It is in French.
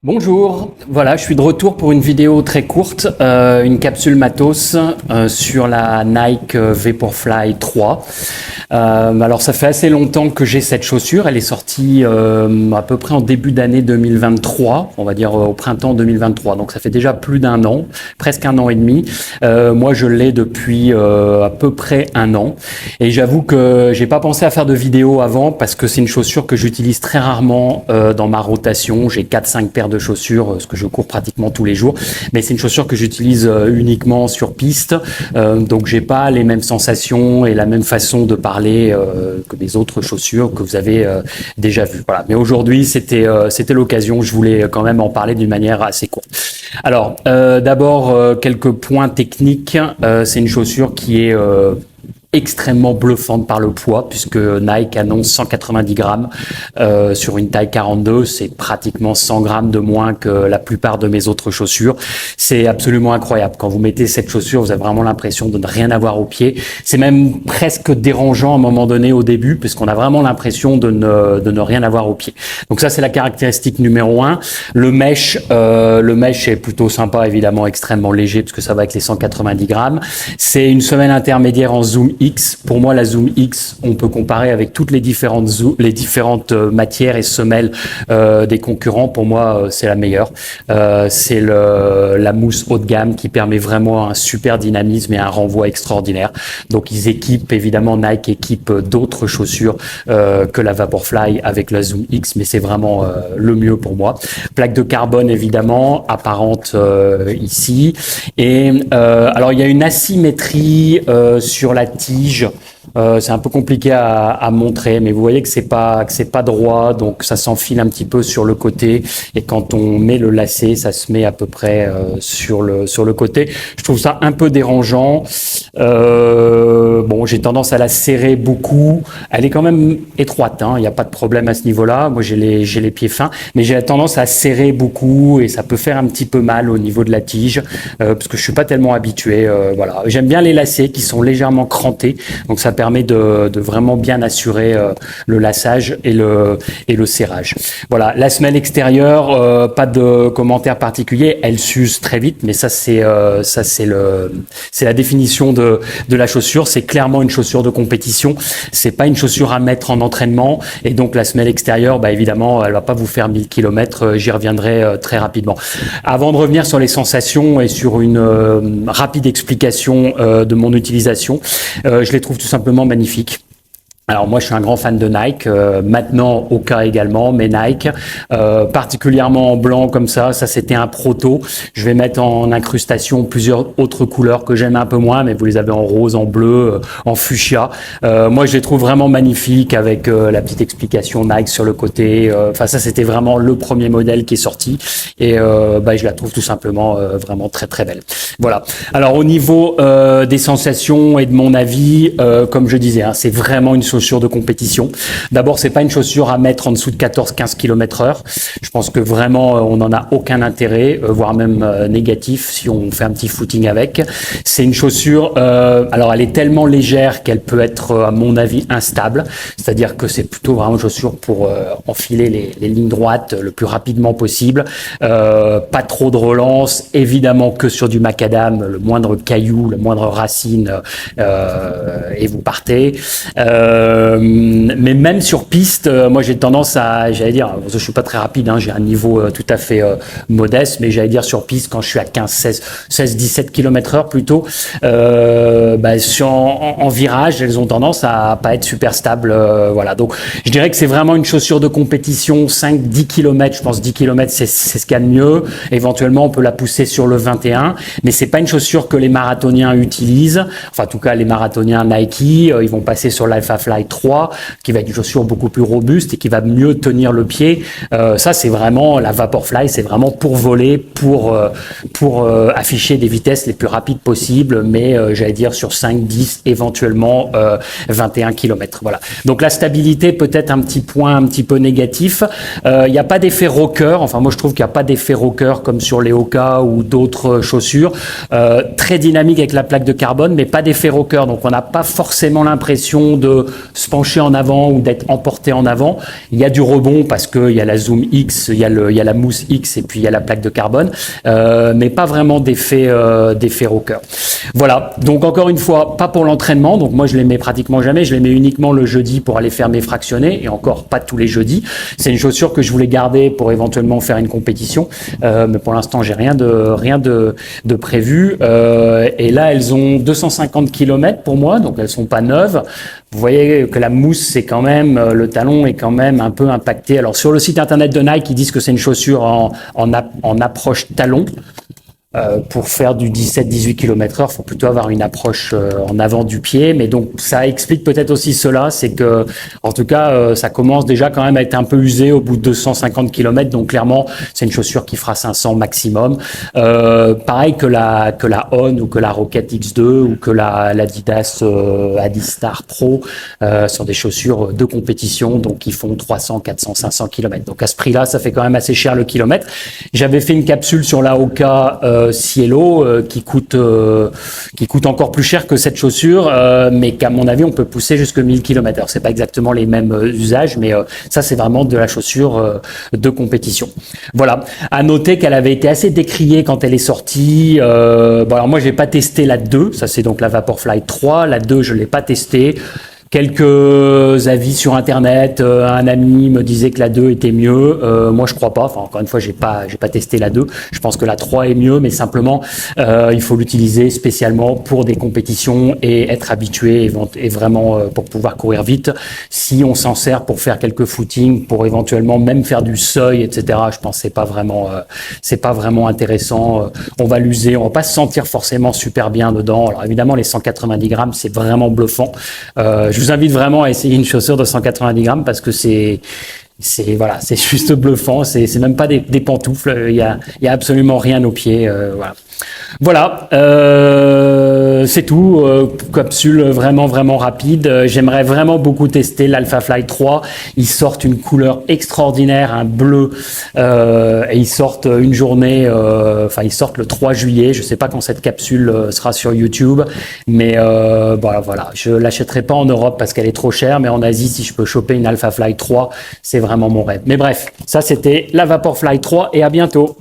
Bonjour, voilà, je suis de retour pour une vidéo très courte, une capsule matos sur la Nike Vaporfly 3. Alors ça fait assez longtemps que j'ai cette chaussure, elle est sortie à peu près en début d'année 2023, on va dire au printemps 2023, donc ça fait déjà plus d'un an, presque un an et demi. Moi je l'ai depuis à peu près un an et j'avoue que j'ai pas pensé à faire de vidéo avant parce que c'est une chaussure que j'utilise très rarement dans ma rotation. J'ai 4-5 paires de chaussures, parce que je cours pratiquement tous les jours, mais c'est une chaussure que j'utilise uniquement sur piste, donc j'ai pas les mêmes sensations et la même façon de parler que les autres chaussures que vous avez déjà vues. Voilà. Mais aujourd'hui, c'était l'occasion, je voulais quand même en parler d'une manière assez courte. Alors, d'abord, quelques points techniques. C'est une chaussure qui est extrêmement bluffante par le poids, puisque Nike annonce 190 grammes sur une taille 42, c'est pratiquement 100 grammes de moins que la plupart de mes autres chaussures. C'est absolument incroyable. Quand vous mettez cette chaussure, vous avez vraiment l'impression de ne rien avoir au pied. C'est même presque dérangeant à un moment donné au début, puisqu'on a vraiment l'impression de ne rien avoir au pied. Donc ça, c'est la caractéristique numéro 1. Le mesh est plutôt sympa, évidemment, extrêmement léger, parce que ça va avec les 190 grammes. C'est une semelle intermédiaire en Zoom X. Pour moi, la Zoom X, on peut comparer avec toutes les différentes matières et semelles des concurrents. Pour moi, c'est la meilleure. C'est la mousse haut de gamme qui permet vraiment un super dynamisme et un renvoi extraordinaire. Donc, ils équipent, évidemment, Nike équipe d'autres chaussures que la Vaporfly avec la Zoom X, mais c'est vraiment le mieux pour moi. Plaque de carbone, évidemment, apparente ici. Et alors, il y a une asymétrie sur la tige. C'est un peu compliqué à montrer, mais vous voyez que c'est pas droit, donc ça s'enfile un petit peu sur le côté. Et quand on met le lacet, ça se met à peu près sur le côté. Je trouve ça un peu dérangeant. Bon, j'ai tendance à la serrer beaucoup. Elle est quand même étroite, hein. Il n'y a pas de problème à ce niveau-là. Moi, j'ai les pieds fins, mais j'ai tendance à serrer beaucoup et ça peut faire un petit peu mal au niveau de la tige parce que je suis pas tellement habitué. Voilà, j'aime bien les lacets qui sont légèrement crantés, donc ça permet de vraiment bien assurer le laçage et le serrage. Voilà, la semelle extérieure, pas de commentaire particulier, elle s'use très vite, mais ça c'est la définition de la chaussure. C'est clairement une chaussure de compétition. C'est pas une chaussure à mettre en entraînement, et donc la semelle extérieure, bah évidemment, elle va pas vous faire 1000 km. J'y reviendrai très rapidement. Avant de revenir sur les sensations et sur une rapide explication de mon utilisation, je les trouve tout simplement magnifiques. Alors moi je suis un grand fan de Nike, maintenant Hoka également, mais Nike, particulièrement en blanc comme ça c'était un proto. Je vais mettre en incrustation plusieurs autres couleurs que j'aime un peu moins, mais vous les avez en rose, en bleu, en fuchsia. Moi je les trouve vraiment magnifiques avec la petite explication Nike sur le côté. Enfin ça c'était vraiment le premier modèle qui est sorti et je la trouve tout simplement vraiment très très belle. Voilà. Alors au niveau des sensations et de mon avis, comme je disais, hein, c'est vraiment une chaussure de compétition. D'abord, c'est pas une chaussure à mettre en dessous de 14-15 km/h. Je pense que vraiment, on n'en a aucun intérêt, voire même négatif si on fait un petit footing avec. C'est une chaussure, alors elle est tellement légère qu'elle peut être, à mon avis, instable. C'est-à-dire que c'est plutôt vraiment une chaussure pour enfiler les lignes droites le plus rapidement possible. Pas trop de relance, évidemment que sur du macadam, le moindre caillou, la moindre racine, et vous partez. Mais même sur piste, moi j'ai tendance à, j'allais dire, je suis pas très rapide, hein, j'ai un niveau tout à fait modeste, mais j'allais dire sur piste quand je suis à 16-17 km/h plutôt, en virage, elles ont tendance à pas être super stables, voilà. Donc je dirais que c'est vraiment une chaussure de compétition, 5-10 km, je pense 10 km c'est ce qu'il y a de mieux. Éventuellement on peut la pousser sur le 21, mais c'est pas une chaussure que les marathoniens utilisent, enfin en tout cas les marathoniens Nike, ils vont passer sur l'Alpha Fly 3, qui va être une chaussure beaucoup plus robuste et qui va mieux tenir le pied. Ça, c'est vraiment la Vaporfly, c'est vraiment pour voler, pour afficher des vitesses les plus rapides possibles, mais j'allais dire sur 5, 10, éventuellement 21 km. Voilà. Donc la stabilité, peut-être un petit point un petit peu négatif. Il n'y a pas d'effet rocker. Enfin, moi, je trouve qu'il n'y a pas d'effet rocker comme sur les Hoka ou d'autres chaussures. Très dynamique avec la plaque de carbone, mais pas d'effet rocker. Donc, on n'a pas forcément l'impression de se pencher en avant ou d'être emporté en avant. Il y a du rebond parce qu'il y a la Zoom X, il y a la mousse X et puis il y a la plaque de carbone, mais pas vraiment d'effet rocker. Voilà, donc encore une fois, pas pour l'entraînement, donc moi je les mets pratiquement jamais, je les mets uniquement le jeudi pour aller faire mes fractionnés, et encore pas tous les jeudis. C'est une chaussure que je voulais garder pour éventuellement faire une compétition, mais pour l'instant j'ai rien de prévu. Et là elles ont 250 km pour moi, donc elles sont pas neuves. Vous voyez que la mousse, c'est quand même, le talon est quand même un peu impacté. Alors sur le site internet de Nike, ils disent que c'est une chaussure en approche talon. Pour faire du 17-18 km/h, il faut plutôt avoir une approche en avant du pied. Mais donc, ça explique peut-être aussi cela, c'est que, en tout cas, ça commence déjà quand même à être un peu usé au bout de 250 km. Donc, clairement, c'est une chaussure qui fera 500 maximum. Pareil que la On ou que la Rocket X2 ou que l'Adidas Adistar Pro sont des chaussures de compétition, donc qui font 300, 400, 500 km. Donc, à ce prix-là, ça fait quand même assez cher le kilomètre. J'avais fait une capsule sur la Hoka Cielo qui coûte encore plus cher que cette chaussure, mais qu'à mon avis on peut pousser jusque 1000 km. Alors c'est pas exactement les mêmes usages, mais ça c'est vraiment de la chaussure de compétition. Voilà. À noter qu'elle avait été assez décriée quand elle est sortie. Bon alors moi j'ai pas testé la 2, ça c'est donc la Vaporfly 3. La 2 je l'ai pas testée. Quelques avis sur internet, un ami me disait que la 2 était mieux, moi je crois pas, enfin encore une fois j'ai pas testé la 2, je pense que la 3 est mieux, mais simplement il faut l'utiliser spécialement pour des compétitions et être habitué et vraiment pour pouvoir courir vite. Si on s'en sert pour faire quelques footings, pour éventuellement même faire du seuil, etc., je pense que c'est pas vraiment intéressant. On va l'user, on va pas se sentir forcément super bien dedans. Alors évidemment les 190 grammes c'est vraiment bluffant. Je vous invite vraiment à essayer une chaussure de 190 grammes parce que c'est juste bluffant. C'est même pas des pantoufles. Il y a absolument rien aux pieds. Voilà, c'est tout. Capsule vraiment rapide. J'aimerais vraiment beaucoup tester l'Alpha Fly 3. Ils sortent une couleur extraordinaire, un bleu, et ils sortent une journée. Ils sortent le 3 juillet. Je sais pas quand cette capsule sera sur YouTube, mais voilà. Je l'achèterai pas en Europe parce qu'elle est trop chère, mais en Asie, si je peux choper une Alpha Fly 3, c'est vraiment mon rêve. Mais bref, ça c'était la Vaporfly 3 et à bientôt.